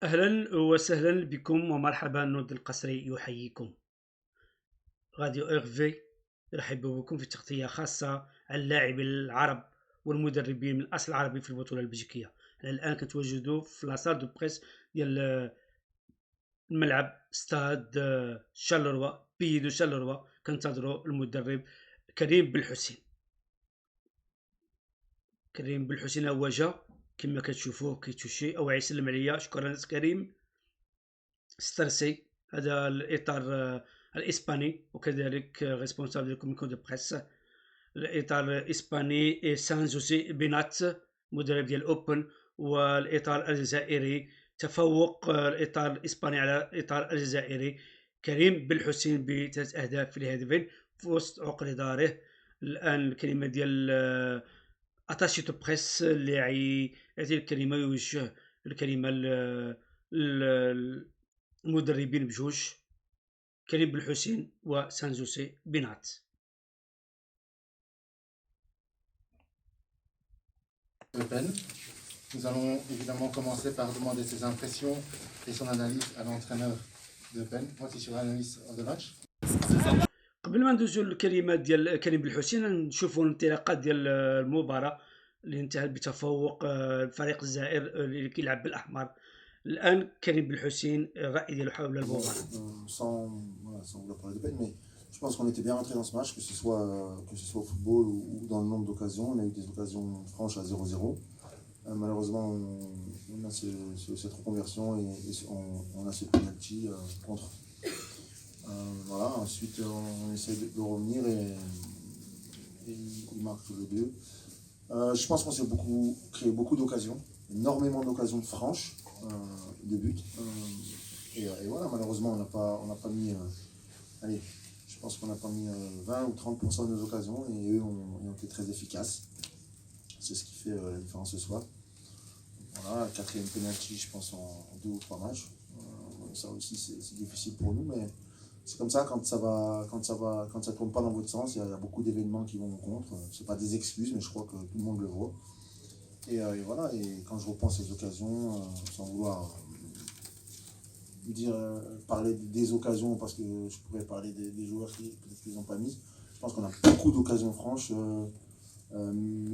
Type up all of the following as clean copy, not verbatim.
أهلا وسهلا بكم ومرحبا. نود القصري يحييكم. راديو إغفي يرحب بكم في تغطية خاصة عن اللاعبين العرب والمدربين من الأصل العربي في البطولة البلجيكية. أنا الآن كنتواجد في لاصال دو بريس ديال الملعب ستاد شارلروا بي دو شارلروا. كنتظروا المدرب كريم بالحسين. كريم بالحسين هو جا كما كتشوفوه كيتوشي او يسلم عليا. شكرا كريم سترسي. هذا الإطار الإسباني وكذلك ريسبونسابل كوميكو دو بريس. الإطار الإسباني سان جوزي بينات مدرب ديال أوبن. والإطار الجزائري تفوق الإطار الإسباني على الإطار الجزائري. كريم بالحسين بثلاث أهداف في الهدفين في وسط عقر داره. الآن الكلمة ديال اتاشي دو بريس اللي يعطي الكلمة يوجه الكلمة المدربين بجوج كريم بالحسين وسانزوسي بينات. Le Pen. Nous allons évidemment commencer par demander ses impressions et son analyse à l'entraîneur de Pen. Moi, c'est sur l'analyse de match. قبل ما ندوزو الكلمات ديال كريم بالحسين نشوفوا الانطلاقات ديال المباراة اللي انتهت بتفوق فريق الجزائر اللي كيلعب بالاحمر. الان كريم بالحسين الراي ديالو حول المباراة. Sans vouloir parler de peine, mais je pense qu'on était bien rentré dans ce match, que ce soit au football ou dans le nombre d'occasions. On a eu des occasions franches à 0-0. Malheureusement, on a cette reconversion et on a ce penalty contre. Voilà, ensuite on essaie de revenir et il marque tous les deux. Je pense qu'on s'est créé beaucoup d'occasions, énormément d'occasions franches de but. Et voilà, malheureusement, on n'a pas mis. Allez, je pense qu'on n'a pas mis 20 ou 30% de nos occasions et eux ont été très efficaces. C'est ce qui fait la différence ce soir. Voilà, quatrième penalty, je pense, en 2 ou 3 matchs. Ça aussi, c'est difficile pour nous, mais c'est comme ça, quand ça tourne pas dans votre sens, il y a beaucoup d'événements qui vont contre. C'est pas des excuses, mais je crois que tout le monde le voit. Et voilà, et quand je repense ces occasions, sans vouloir parler des occasions, parce que je pourrais parler des joueurs qui peut-être qu'ils n'ont pas mis, je pense qu'on a beaucoup d'occasions franches.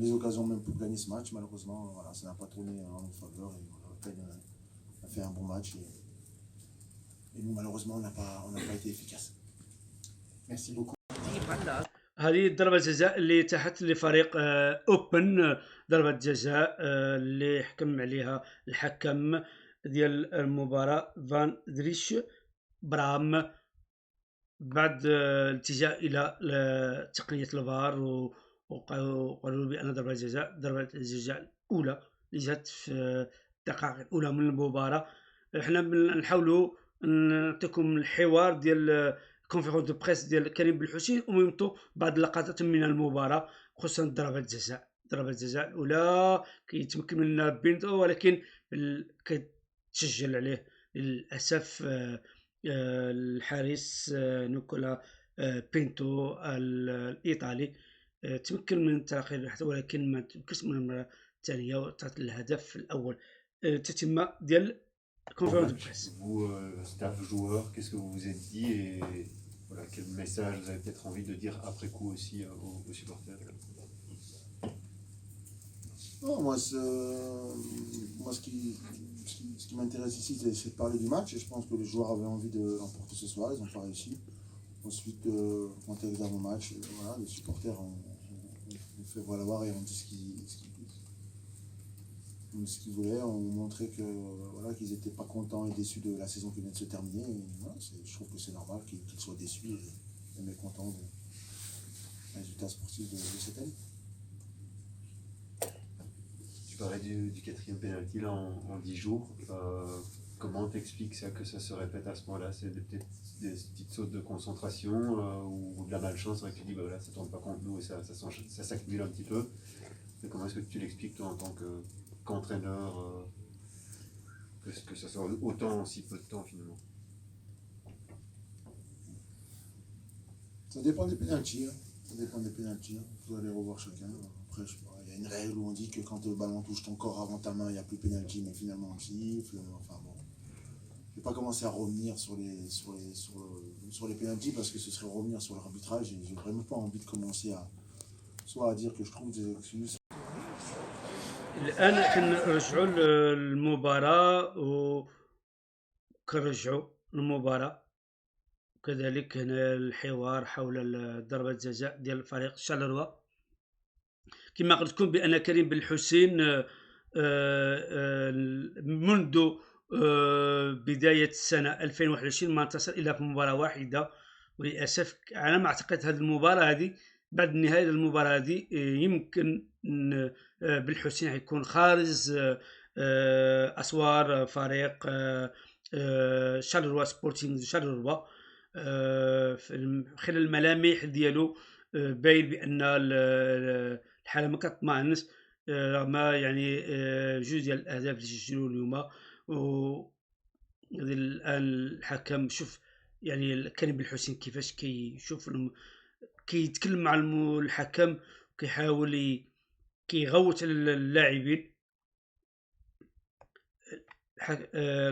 Les occasions même pour gagner ce match, malheureusement, voilà, ça n'a pas tourné en notre faveur. Et voilà, Pen a fait un bon match. Et nous, malheureusement, on n'a pas été efficace. Merci beaucoup. هذه ضربة جزاء اللي تحت لفريق اوبن. ضربة جزاء اللي حكم عليها الحكم ديال المباراة فان دريش برام بعد الاتجاه الى تقنية الفار. وقالوا بأن ضربة الجزاء الأولى اللي جات في الدقائق الأولى من المباراة. احنا نحاولوا نعطيكم الحوار ديال كونفيرونس دو بريس ديال كريم بالحسين وميمتو بعض اللقطات من المباراة خصوصا ضربة الجزاء الأولى كيتمكن منها بينتو ولكن كتسجل عليه للأسف الحارس نيكولا بينتو الإيطالي. تمكن من تلقي الهدف ولكن ما تمكنش من المرة الثانية وعطات الهدف الأول. تتم ديال conférence de presse. Vous, staff joueur, qu'est-ce que vous vous êtes dit et voilà, quel message vous avez peut-être envie de dire après coup aussi aux supporters? Non, moi, ce qui m'intéresse ici, c'est de parler du match. Et je pense que les joueurs avaient envie de l'emporter ce soir, ils n'ont pas réussi. Ensuite, contexte d'avant-match, voilà, les supporters ont fait valoir et ont dit ce qu'ils voulaient, on montrait que voilà, qu'ils n'étaient pas contents et déçus de la saison qui vient de se terminer. Et voilà, je trouve que c'est normal qu'ils soient déçus et mécontents des résultats sportifs de cette année. Tu parlais du quatrième penalty là en 10 jours. Comment t'expliques ça, que ça se répète à ce moment-là? C'est peut-être des petites sautes de concentration ou de la malchance, vrai que tu dis bah, voilà, ça ne tourne pas contre nous et ça s'accumule un petit peu. Mais comment est-ce que tu l'expliques toi en tant qu'entraîneur, que ça soit autant en si peu de temps finalement? Ça dépend des pénaltys. Il faut aller revoir chacun. Après, il y a une règle où on dit que quand le ballon touche ton corps avant ta main, il n'y a plus pénalty, mais finalement on siffle. Enfin bon, vais pas commencer à revenir sur les pénaltys parce que ce serait revenir sur l'arbitrage et j'ai vraiment pas envie de commencer à soit à dire que je trouve des excuses. الان كنرجعوا للمباراه وكنرجعوا المباراه وكذلك هنا الحوار حول ضربة جزاء ديال فريق شارلروا. كما قلت لكم بان كريم بن حسين منذ بداية السنة 2021 ما انتصر إلا في مباراة واحدة، وللأسف على ما أعتقد هذه المباراة هذه بعد نهاية المباراة هذه يمكن بالحسين حيكون خارج أسوار فريق شارلروا سبورتينغ شارلروا. خلال الملامح ديالو باين بأن الحالة ما كتطمئنش رغم يعني جوج ديال الأهداف اللي سجلوا اليوم. الآن الحكم شوف يعني كريم بن حسين كيفاش كيشوف كيتكلم مع الحكم وكيحاول كيغوت على اللاعبين.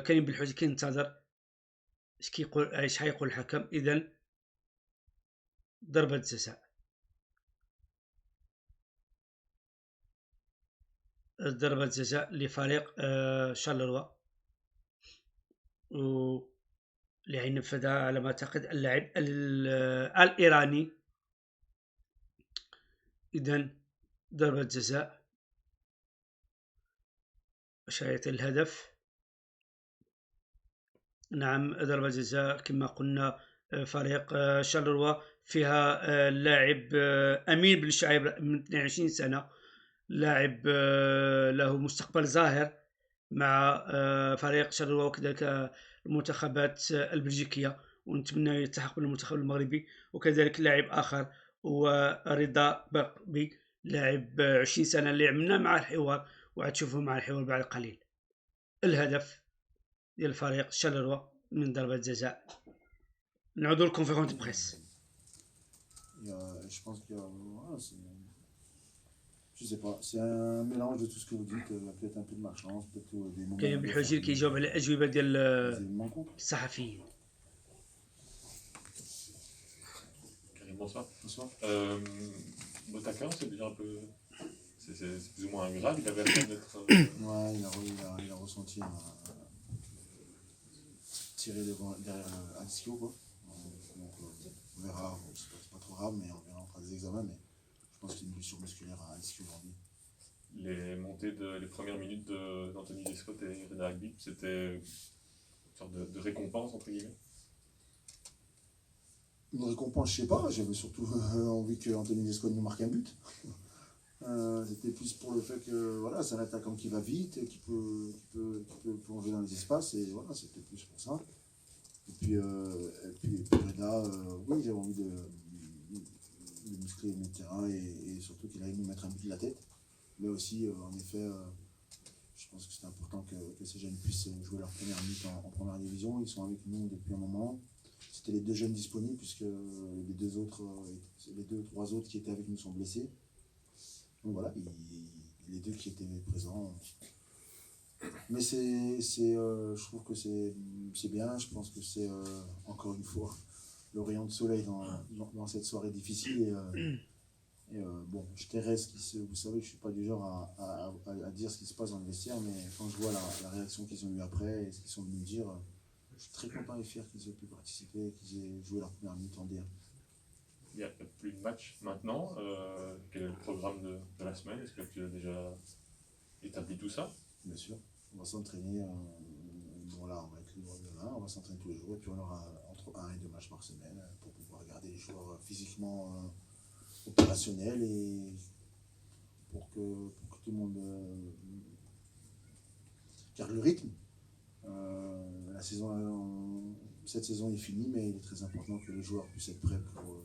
كريم بن حسين كينتظر اش كيقول اش حيقول الحكم. اذا ضربة جزاء، ضربة جزاء لفريق شارلروا واللي غينفذها على ما اعتقد اللاعب الايراني. اذا ضربة جزاء باش يعطي الهدف. نعم ضربة جزاء كما قلنا فريق شارلروا فيها اللاعب امين بن شعيب من 22 سنة، لاعب له مستقبل زاهر مع فريق شارلروا وكذلك المنتخبات البلجيكية، ونتمنى يلتحق بالمنتخب المغربي. وكذلك لاعب آخر هو رضا بقبي لاعب 20 سنة اللي عملنا مع الحوار وغتشوفوه مع الحوار بعد قليل. الهدف ديال الفريق شارلروا من ضربة جزاء. نعودوا للكونفيرونس دو بريس. Je pense qu'il y a, voilà, je sais pas, c'est un mélange de tout ce que vous dites, peut-être un peu de malchance, peut-être des moments. كريم بن حسين كيجاوب على الأجوبة ديال des éléments contre. الصحفيين. Karim, bonsoir. Bonsoir. Botacar, c'est déjà un peu. C'est plus ou moins grave, il avait l'air d'être. Ouais, il a ressenti un tiré derrière un ischio, quoi. Donc, on verra, c'est pas trop grave, mais on verra, on fera des examens, mais je pense que c'est une blessure musculaire à ischio aujourd'hui. Les premières minutes d'Anthony Descott et Reda Agbi, c'était une sorte de récompense, entre guillemets. Une récompense, je sais pas, j'avais surtout envie que Anthony Descott nous marque un but. C'était plus pour le fait que voilà, c'est un attaquant qui va vite, qui peut plonger dans les espaces, et voilà, c'était plus pour ça. Et puis Reda, oui, j'avais envie de muscler le terrain et surtout qu'il allait nous mettre un but de la tête. Mais aussi, en effet, je pense que c'est important que ces jeunes puissent jouer leur première minute en première division. Ils sont avec nous depuis un moment. C'était les deux jeunes disponibles puisque les deux, trois autres qui étaient avec nous sont blessés. Donc voilà, les deux qui étaient présents. Mais je trouve que c'est bien. Je pense que c'est encore une fois le rayon de soleil dans cette soirée difficile. Bon, je tairai vous savez que je suis pas du genre à dire ce qui se passe dans le vestiaire, mais quand je vois la réaction qu'ils ont eu après et ce qu'ils sont venus me dire, je suis très content et fier qu'ils aient pu participer et qu'ils aient joué leur première minute en D1. Il n'y a plus de match maintenant. Quel est le programme de la semaine? Est-ce que tu as déjà établi tout ça? Bien sûr, on va s'entraîner. Bon là, on va être libre demain, on va s'entraîner tous les jours et puis on aura entre 1 et 2 matchs par semaine pour pouvoir garder les joueurs physiquement opérationnels et pour que tout le monde garde le rythme. Cette saison est finie, mais il est très important que les joueurs puissent être prêts pour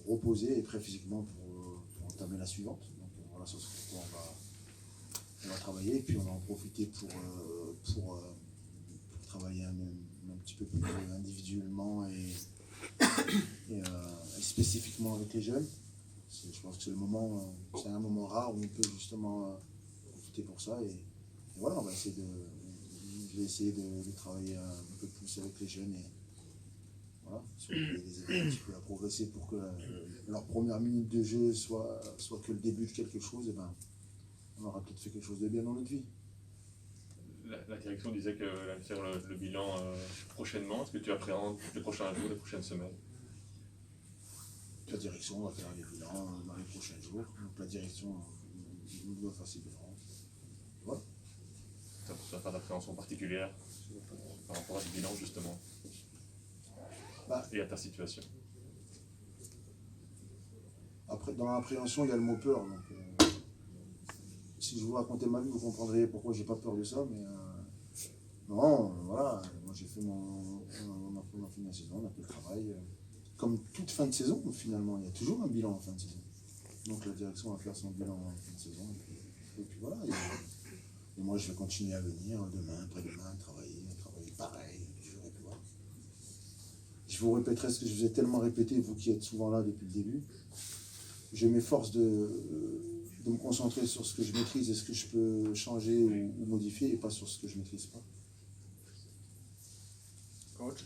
reposer et prêts physiquement pour entamer la suivante. Donc voilà, sur ce point on va travailler et puis on va en profiter pour travailler un petit peu plus individuellement et spécifiquement avec les jeunes. Je pense que c'est un moment rare où on peut justement profiter pour ça et voilà, on va essayer de je vais essayer de travailler un peu plus avec les jeunes et voilà, les aider un petit peu à progresser pour que leur première minute de jeu soit que le début de quelque chose, et ben, on aura peut-être fait quelque chose de bien dans notre vie. La direction disait qu'elle allait faire le bilan prochainement. Est-ce que tu appréhendes les prochains jours, les prochaines semaines? La direction va faire les bilans dans les prochains jours. Donc la direction nous doit faire ses bilans. Voilà. Ça ne pas d'appréhension particulière par rapport à ce bilan, justement, et à ta situation? Après, dans l'appréhension, il y a le mot peur. Donc, si je vous racontais ma vie, vous comprendriez pourquoi j'ai pas peur de ça. Mais non, voilà. Moi, j'ai fait on a fini la saison, on a fait le travail. Comme toute fin de saison, finalement, il y a toujours un bilan en fin de saison. Donc la direction va faire son bilan en fin de saison. Et puis voilà. Et moi, je vais continuer à venir demain, après-demain, travailler pareil. Et puis voilà. Je vous répéterai ce que je vous ai tellement répété, vous qui êtes souvent là depuis le début. Je m'efforce de me concentrer sur ce que je maîtrise et ce que je peux changer ou modifier, et pas sur ce que je ne maîtrise pas. Coach,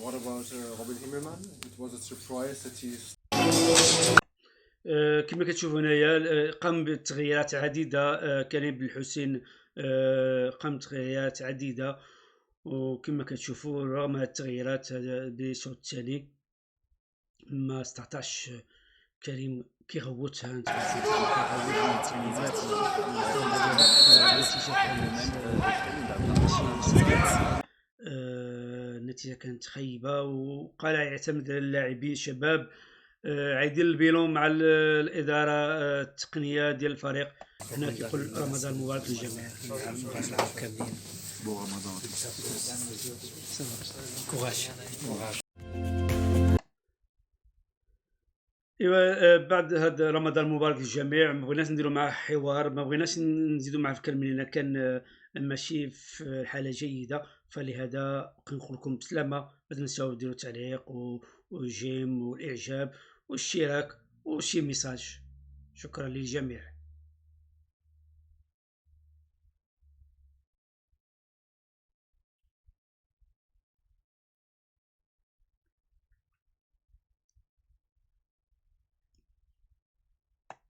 what about Robin Himmelmann? It was a surprise that he كما كتشوفوا هنايا قام بتغييرات عديده. كريم بن الحسين قام بتغييرات عديده، وكما كتشوفوا رغم هذه التغييرات بالشوط الثاني ما استطاعش كريم كيغوتها. انت النتيجه كانت خايبه، وقال يعتمد على اللاعبين شباب عايدين البيلون مع الاداره التقنيه ديال الفريق. هنا كيقول رمضان مبارك للجميع. Bon Ramadan. كوراج. ايوا بعد هذا رمضان مبارك للجميع، ما بغيناش نديروا معاه حوار، ما بغيناش نزيدوا معاه في الكلام لان كان ماشي في حاله جيده. فلهذا كنقول لكم بسلامه، ما تنساو ديروا تعليق وجيم والاعجاب والاشتراك وشي ميساج. شكرا للجميع.